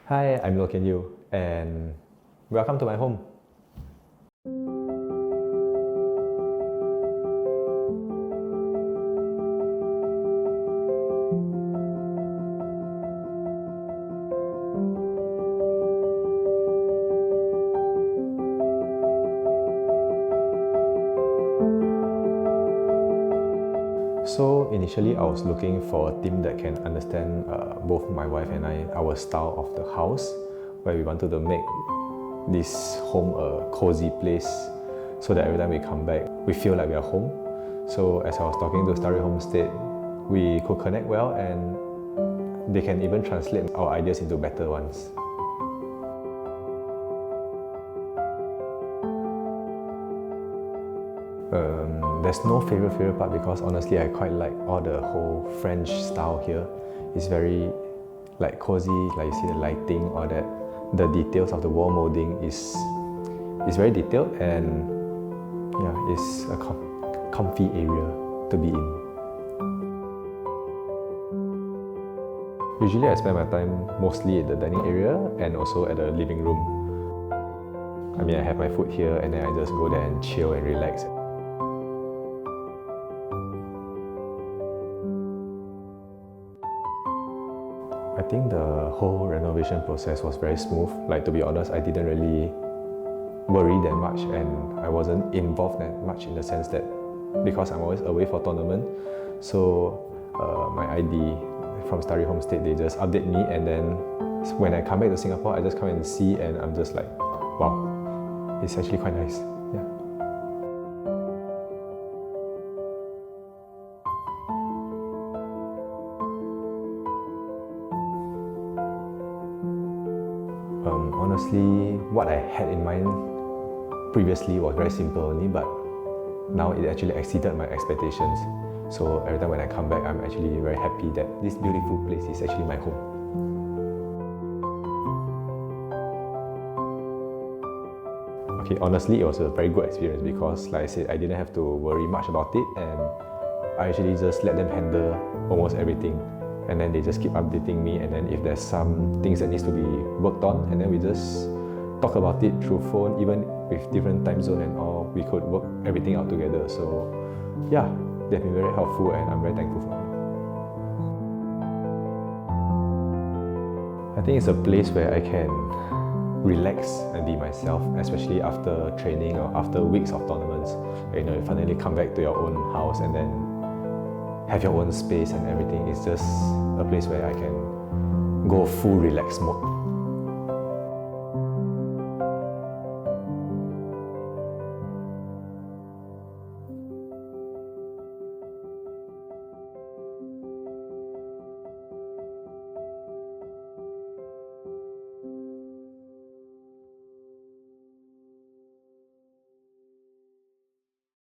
Hi, I'm Loh Kean Yew, and welcome to my home. So initially I was looking for a team that can understand both my wife and I, our style of the house, where we wanted to make this home a cozy place so that every time we come back, we feel like we are home. So as I was talking to Starry Homestead, we could connect well and they can even translate our ideas into better ones. There's no favorite part because honestly I quite like all the whole French style here. It's very like cozy, like you see the lighting, all that. The details of the wall molding is very detailed, and yeah, it's a comfy area to be in. Usually I spend my time mostly in the dining area and also at the living room. I mean, I have my food here and then I just go there and chill and relax. I think the whole renovation process was very smooth. Like, to be honest, I didn't really worry that much and I wasn't involved that much in the sense that because I'm always away for tournament, so my ID from Starry Homestead, they just update me, and then when I come back to Singapore, I just come and see, and I'm just like, wow, it's actually quite nice. Yeah. Honestly, what I had in mind previously was very simple only, but now it actually exceeded my expectations. So every time when I come back, I'm actually very happy that this beautiful place is actually my home. Okay, honestly, it was a very good experience because, like I said, I didn't have to worry much about it, and I actually just let them handle almost everything. And then they just keep updating me, and then if there's some things that needs to be worked on, and then we just talk about it through phone, even with different time zone and all, we could work everything out together. So yeah, they've been very helpful and I'm very thankful for them. I think it's a place where I can relax and be myself, especially after training or after weeks of tournaments. You know, you finally come back to your own house and then have your own space and everything. It's just a place where I can go full relax mode.